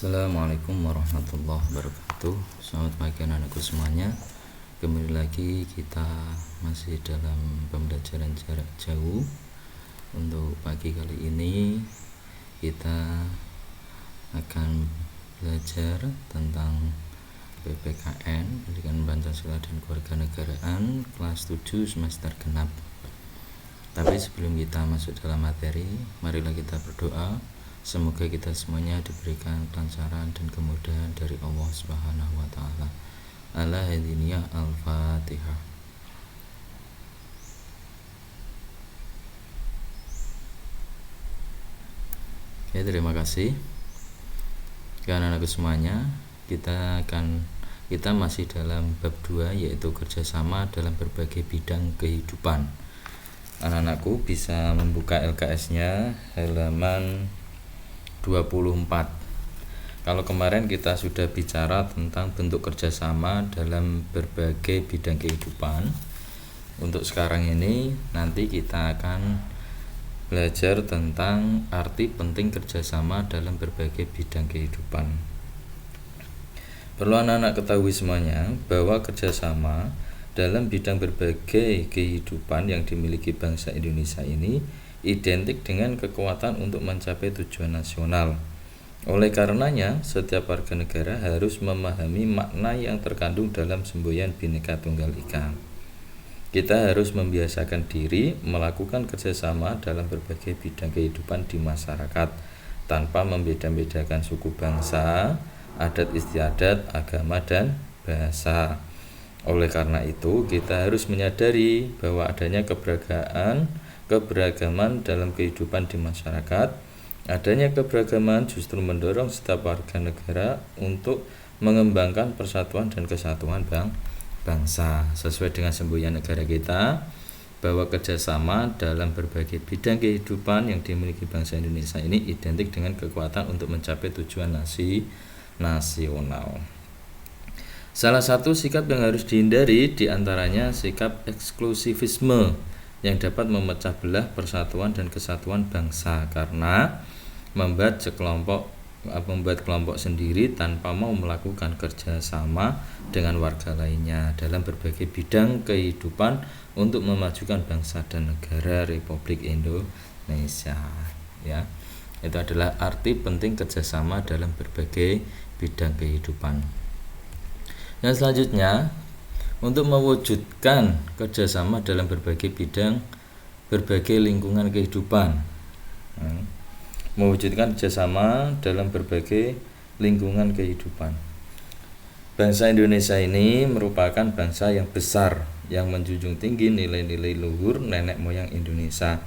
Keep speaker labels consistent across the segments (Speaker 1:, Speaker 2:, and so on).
Speaker 1: Assalamualaikum warahmatullahi wabarakatuh. Selamat pagi anak-anakku semuanya. Kembali lagi kita masih dalam pembelajaran jarak jauh. Untuk pagi kali ini kita akan belajar tentang PPKN, Pendidikan Pancasila dan Kewarganegaraan, kelas 7 semester genap. Tapi sebelum kita masuk dalam materi, marilah kita berdoa. Semoga kita semuanya diberikan kelancaran dan kemudahan dari Allah Subhanahu wa taala. Al-Hadiniyah Al-Fatihah. Ya, terima kasih. Anak-anakku semuanya, kita masih dalam bab 2, yaitu kerjasama dalam berbagai bidang kehidupan. Anak-anakku bisa membuka LKS-nya halaman 24. Kalau kemarin kita sudah bicara tentang bentuk kerjasama dalam berbagai bidang kehidupan, untuk sekarang ini nanti kita akan belajar tentang arti penting kerjasama dalam berbagai bidang kehidupan. Perlu anak-anak ketahui semuanya bahwa kerjasama dalam bidang berbagai kehidupan yang dimiliki bangsa Indonesia ini identik dengan kekuatan untuk mencapai tujuan nasional. Oleh karenanya, setiap warga negara harus memahami makna yang terkandung dalam semboyan Bhinneka Tunggal Ika. Kita harus membiasakan diri melakukan kerjasama dalam berbagai bidang kehidupan di masyarakat tanpa membeda-bedakan suku bangsa, adat istiadat, agama, dan bahasa. Oleh karena itu, kita harus menyadari bahwa adanya keberagaman dalam kehidupan di masyarakat. Adanya keberagaman justru mendorong setiap warga negara untuk mengembangkan persatuan dan kesatuan bangsa. Sesuai dengan semboyan negara kita, bahwa kerjasama dalam berbagai bidang kehidupan yang dimiliki bangsa Indonesia ini identik dengan kekuatan untuk mencapai tujuan nasional. Salah satu sikap yang harus dihindari diantaranya sikap eksklusivisme yang dapat memecah belah persatuan dan kesatuan bangsa karena membuat kelompok sendiri tanpa mau melakukan kerjasama dengan warga lainnya dalam berbagai bidang kehidupan untuk memajukan bangsa dan negara Republik Indonesia. Ya, itu adalah arti penting kerjasama dalam berbagai bidang kehidupan. Yang selanjutnya, untuk mewujudkan kerjasama dalam berbagai bidang, berbagai lingkungan kehidupan. Mewujudkan kerjasama dalam berbagai lingkungan kehidupan. Bangsa Indonesia ini merupakan bangsa yang besar, yang menjunjung tinggi nilai-nilai luhur nenek moyang Indonesia.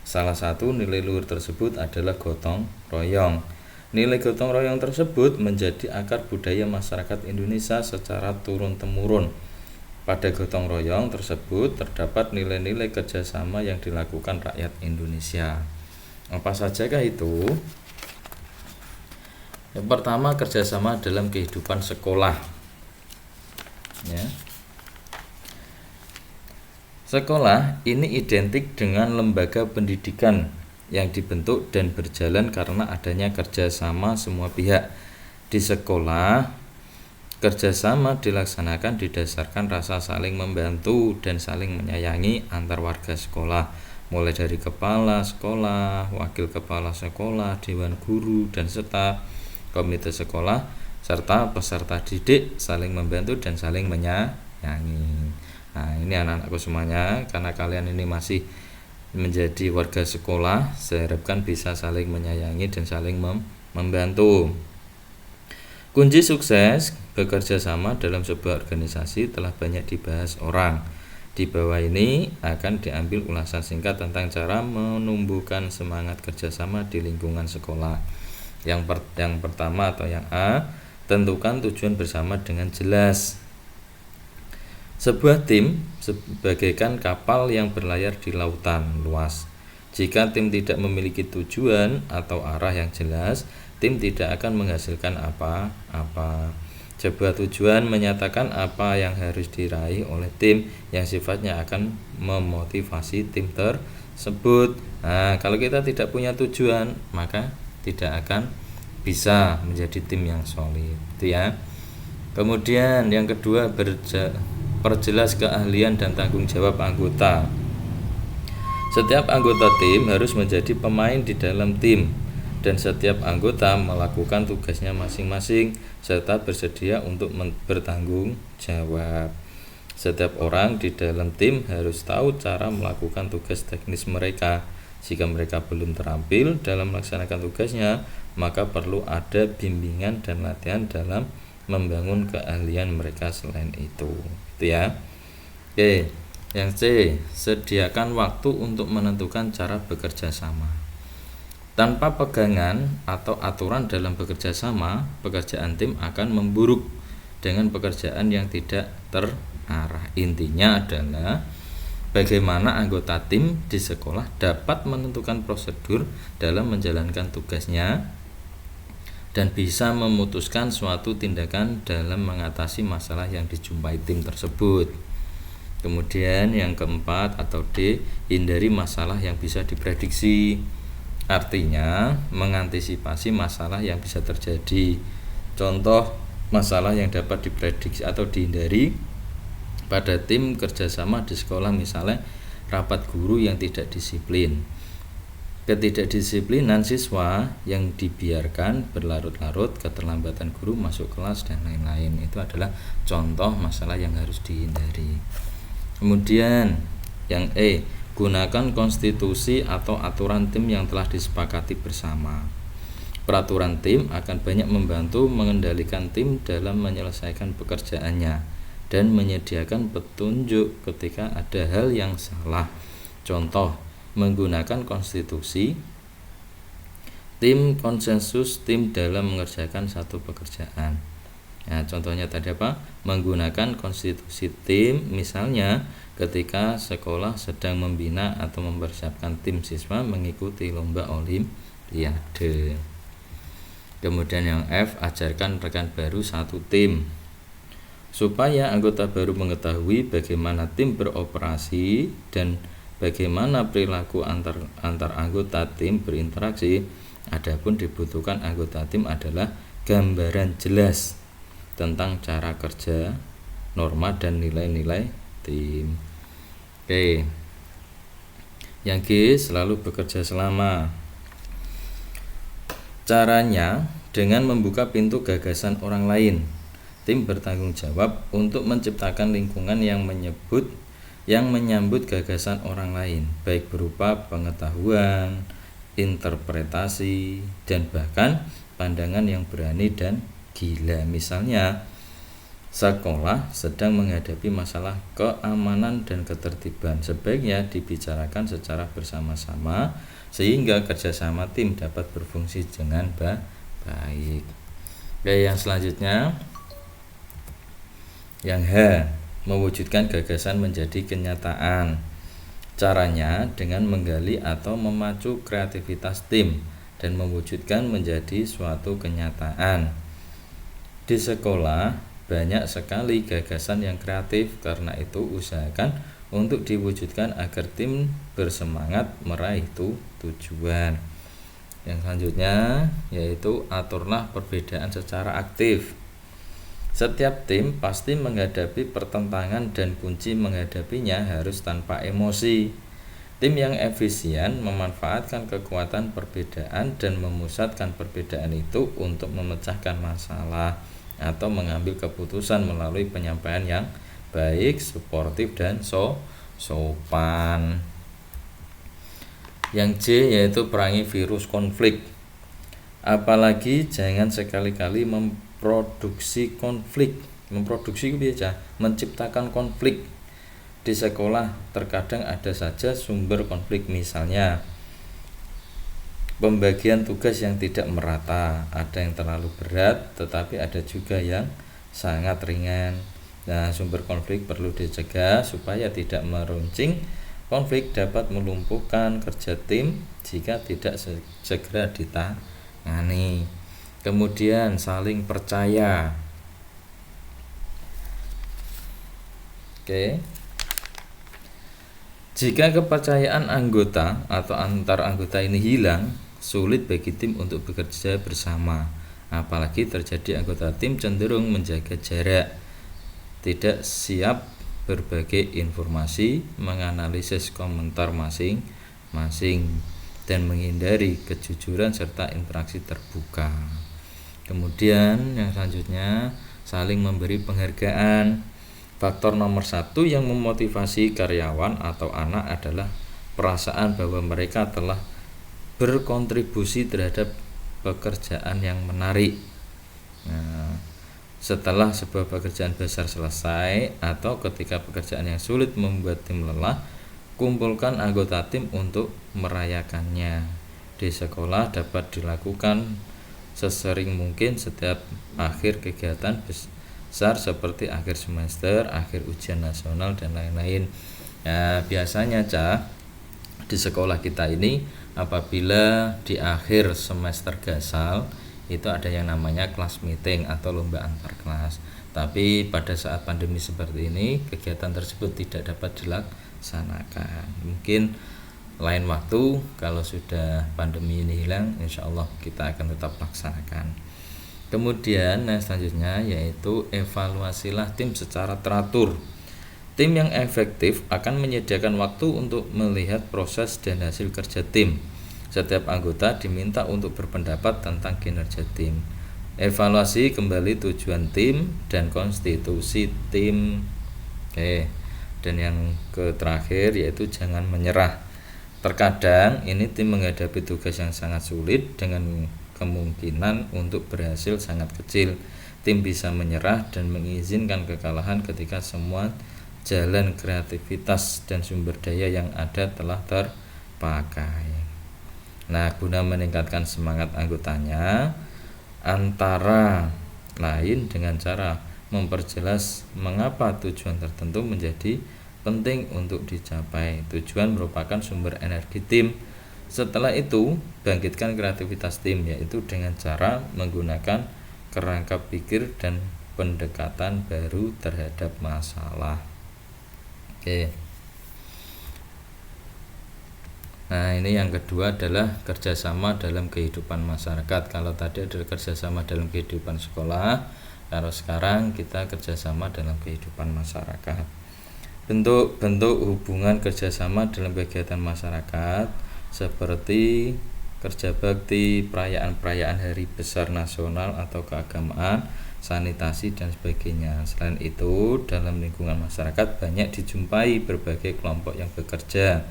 Speaker 1: Salah satu nilai luhur tersebut adalah gotong royong. Nilai gotong royong tersebut menjadi akar budaya masyarakat Indonesia secara turun-temurun. Pada gotong royong tersebut terdapat nilai-nilai kerjasama yang dilakukan rakyat Indonesia. Apa sajakah itu? Yang pertama, kerjasama dalam kehidupan sekolah. Ya. Sekolah ini identik dengan lembaga pendidikan yang dibentuk dan berjalan karena adanya kerjasama semua pihak. Di sekolah, kerjasama dilaksanakan didasarkan rasa saling membantu dan saling menyayangi antar warga sekolah, mulai dari kepala sekolah, wakil kepala sekolah, dewan guru dan staf, komite sekolah, serta peserta didik saling membantu dan saling menyayangi. Nah, ini anak-anakku semuanya, karena kalian ini masih menjadi warga sekolah, saya harapkan bisa saling menyayangi dan saling membantu. Kunci sukses bekerja sama dalam sebuah organisasi telah banyak dibahas orang. Di bawah ini akan diambil ulasan singkat tentang cara menumbuhkan semangat kerjasama di lingkungan sekolah. Yang pertama atau yang A, tentukan tujuan bersama dengan jelas. Sebuah tim sebagaikan kapal yang berlayar di lautan luas. Jika tim tidak memiliki tujuan atau arah yang jelas, tim tidak akan menghasilkan apa-apa. Sebuah tujuan menyatakan apa yang harus diraih oleh tim yang sifatnya akan memotivasi tim tersebut. Nah, kalau kita tidak punya tujuan, maka tidak akan bisa menjadi tim yang solid, itu ya. Kemudian yang kedua, perjelas keahlian dan tanggung jawab anggota. Setiap anggota tim harus menjadi pemain di dalam tim, dan setiap anggota melakukan tugasnya masing-masing serta bersedia untuk bertanggung jawab. Setiap orang di dalam tim harus tahu cara melakukan tugas teknis mereka. Jika mereka belum terampil dalam melaksanakan tugasnya, maka perlu ada bimbingan dan latihan dalam membangun keahlian mereka selain itu. Itu ya. Oke, yang C, sediakan waktu untuk menentukan cara bekerja sama. Tanpa pegangan atau aturan dalam bekerja sama, pekerjaan tim akan memburuk dengan pekerjaan yang tidak terarah. Intinya adalah bagaimana anggota tim di sekolah dapat menentukan prosedur dalam menjalankan tugasnya dan bisa memutuskan suatu tindakan dalam mengatasi masalah yang dijumpai tim tersebut. Kemudian yang keempat atau D, hindari masalah yang bisa diprediksi. Artinya mengantisipasi masalah yang bisa terjadi. Contoh masalah yang dapat diprediksi atau dihindari pada tim kerjasama di sekolah, misalnya rapat guru yang tidak disiplin, ketidakdisiplinan siswa yang dibiarkan berlarut-larut, keterlambatan guru masuk kelas, dan lain-lain. Itu adalah contoh masalah yang harus dihindari. Kemudian yang E, gunakan konstitusi atau aturan tim yang telah disepakati bersama. Peraturan tim akan banyak membantu mengendalikan tim dalam menyelesaikan pekerjaannya dan menyediakan petunjuk ketika ada hal yang salah. Contoh, menggunakan konstitusi, tim konsensus tim dalam mengerjakan satu pekerjaan. Nah, contohnya tadi apa? Menggunakan konstitusi tim, misalnya ketika sekolah sedang membina atau mempersiapkan tim siswa mengikuti lomba olimpiade. Kemudian yang F, ajarkan rekan baru satu tim. Supaya anggota baru mengetahui bagaimana tim beroperasi dan bagaimana perilaku antar anggota tim berinteraksi, adapun dibutuhkan anggota tim adalah gambaran jelas tentang cara kerja, norma dan nilai-nilai tim. Oke. Yang G, selalu bekerja selama. Caranya dengan membuka pintu gagasan orang lain. Tim bertanggung jawab untuk menciptakan lingkungan yang menyambut gagasan orang lain, baik berupa pengetahuan, interpretasi, dan bahkan pandangan yang berani dan gila. Misalnya, sekolah sedang menghadapi masalah keamanan dan ketertiban, sebaiknya dibicarakan secara bersama-sama sehingga kerjasama tim dapat berfungsi dengan baik. Oke, yang selanjutnya yang H, mewujudkan gagasan menjadi kenyataan. Caranya dengan menggali atau memacu kreativitas tim dan mewujudkan menjadi suatu kenyataan. Di sekolah banyak sekali gagasan yang kreatif, karena itu usahakan untuk diwujudkan agar tim bersemangat meraih tujuan. Yang selanjutnya yaitu aturlah perbedaan secara aktif. Setiap tim pasti menghadapi pertentangan dan kunci menghadapinya harus tanpa emosi. Tim yang efisien memanfaatkan kekuatan perbedaan dan memusatkan perbedaan itu untuk memecahkan masalah atau mengambil keputusan melalui penyampaian yang baik, suportif, dan sopan. Yang J yaitu perangi virus konflik. Apalagi jangan sekali-kali memproduksi konflik. Memproduksi itu biasa, menciptakan konflik. Di sekolah terkadang ada saja sumber konflik, misalnya pembagian tugas yang tidak merata, ada yang terlalu berat tetapi ada juga yang sangat ringan. Nah, sumber konflik perlu dicegah supaya tidak meruncing. Konflik dapat melumpuhkan kerja tim jika tidak segera ditangani. Kemudian saling percaya. Oke. Jika kepercayaan anggota atau antar anggota ini hilang, sulit bagi tim untuk bekerja bersama. Apalagi terjadi anggota tim cenderung menjaga jarak, tidak siap berbagi informasi, menganalisis komentar masing-masing, dan menghindari kejujuran serta interaksi terbuka. Kemudian yang selanjutnya, saling memberi penghargaan. Faktor nomor 1 yang memotivasi karyawan atau anak adalah perasaan bahwa mereka telah berkontribusi terhadap pekerjaan yang menarik. Nah, setelah sebuah pekerjaan besar selesai atau ketika pekerjaan yang sulit membuat tim lelah, kumpulkan anggota tim untuk merayakannya. Di sekolah dapat dilakukan sesering mungkin setiap akhir kegiatan besar seperti akhir semester, akhir ujian nasional, dan lain-lain. Ya, biasanya di sekolah kita ini apabila di akhir semester gasal itu ada yang namanya kelas meeting atau lomba antar kelas. Tapi pada saat pandemi seperti ini kegiatan tersebut tidak dapat dilaksanakan. Mungkin lain waktu kalau sudah pandemi ini hilang, insya Allah kita akan tetap laksanakan. Kemudian selanjutnya yaitu evaluasilah tim secara teratur. Tim yang efektif akan menyediakan waktu untuk melihat proses dan hasil kerja tim. Setiap anggota diminta untuk berpendapat tentang kinerja tim. Evaluasi kembali tujuan tim dan konstitusi tim. Dan yang terakhir yaitu jangan menyerah. Terkadang ini tim menghadapi tugas yang sangat sulit dengan kemungkinan untuk berhasil sangat kecil. Tim bisa menyerah dan mengizinkan kekalahan ketika semua jalan kreativitas dan sumber daya yang ada telah terpakai. Nah, guna meningkatkan semangat anggotanya, antara lain dengan cara memperjelas mengapa tujuan tertentu menjadi penting untuk dicapai. Tujuan merupakan sumber energi tim. Setelah itu, bangkitkan kreativitas tim, yaitu dengan cara menggunakan kerangka pikir dan pendekatan baru terhadap masalah. Nah, ini yang kedua adalah kerjasama dalam kehidupan masyarakat. Kalau tadi adalah kerjasama dalam kehidupan sekolah, kalau sekarang kita kerjasama dalam kehidupan masyarakat. Bentuk-bentuk hubungan kerjasama dalam kegiatan masyarakat seperti kerja bakti, perayaan-perayaan hari besar nasional atau keagamaan, sanitasi, dan sebagainya. Selain itu, dalam lingkungan masyarakat banyak dijumpai berbagai kelompok yang bekerja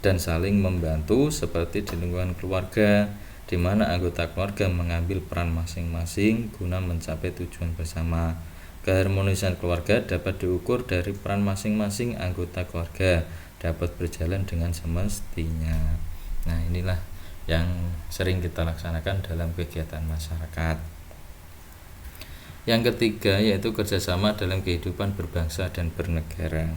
Speaker 1: dan saling membantu, seperti di lingkungan keluarga, di mana anggota keluarga mengambil peran masing-masing guna mencapai tujuan bersama. Keharmonisan keluarga dapat diukur dari peran masing-masing anggota keluarga dapat berjalan dengan semestinya. Nah, inilah yang sering kita laksanakan dalam kegiatan masyarakat. Yang ketiga yaitu kerjasama dalam kehidupan berbangsa dan bernegara.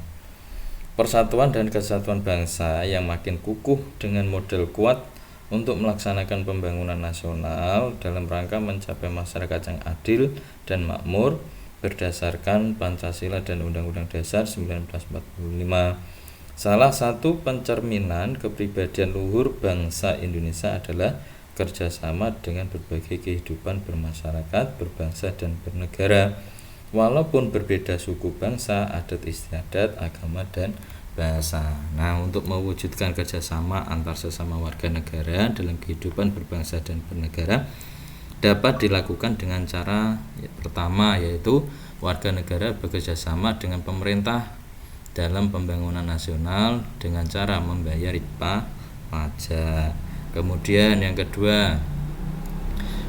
Speaker 1: Persatuan dan kesatuan bangsa yang makin kukuh dengan modal kuat untuk melaksanakan pembangunan nasional dalam rangka mencapai masyarakat yang adil dan makmur berdasarkan Pancasila dan Undang-Undang Dasar 1945. Salah satu pencerminan kepribadian luhur bangsa Indonesia adalah kerjasama dengan berbagai kehidupan bermasyarakat, berbangsa, dan bernegara. Walaupun berbeda suku bangsa, adat istiadat, agama, dan bahasa. Nah, untuk mewujudkan kerjasama antar sesama warga negara dalam kehidupan berbangsa dan bernegara dapat dilakukan dengan cara pertama, yaitu warga negara bekerjasama dengan pemerintah dalam pembangunan nasional dengan cara membayar pajak. Kemudian yang kedua,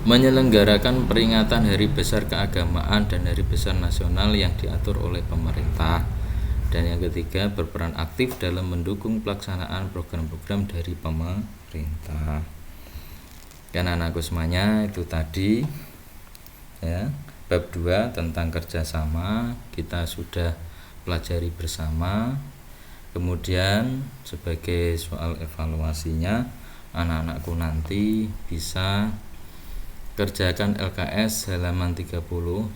Speaker 1: menyelenggarakan peringatan hari besar keagamaan dan hari besar nasional yang diatur oleh pemerintah. Dan yang ketiga, berperan aktif dalam mendukung pelaksanaan program-program dari pemerintah. Dan anakku semuanya, itu tadi ya, bab 2 tentang kerjasama kita sudah pelajari bersama. Kemudian sebagai soal evaluasinya, anak-anakku nanti bisa kerjakan LKS halaman 30,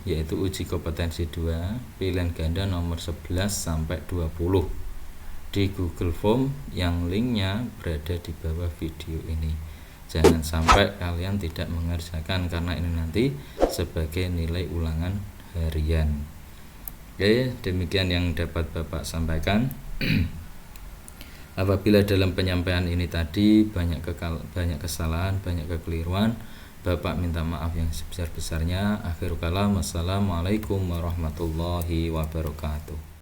Speaker 1: yaitu uji kompetensi 2 pilihan ganda nomor 11 sampai 20 di Google Form yang linknya berada di bawah video ini. Jangan sampai kalian tidak mengerjakan, karena ini nanti sebagai nilai ulangan harian. Oke, demikian yang dapat Bapak sampaikan. Apabila dalam penyampaian ini tadi banyak kesalahan, banyak kekeliruan, Bapak minta maaf yang sebesar-besarnya. Akhirul kalam, wassalamualaikum warahmatullahi wabarakatuh.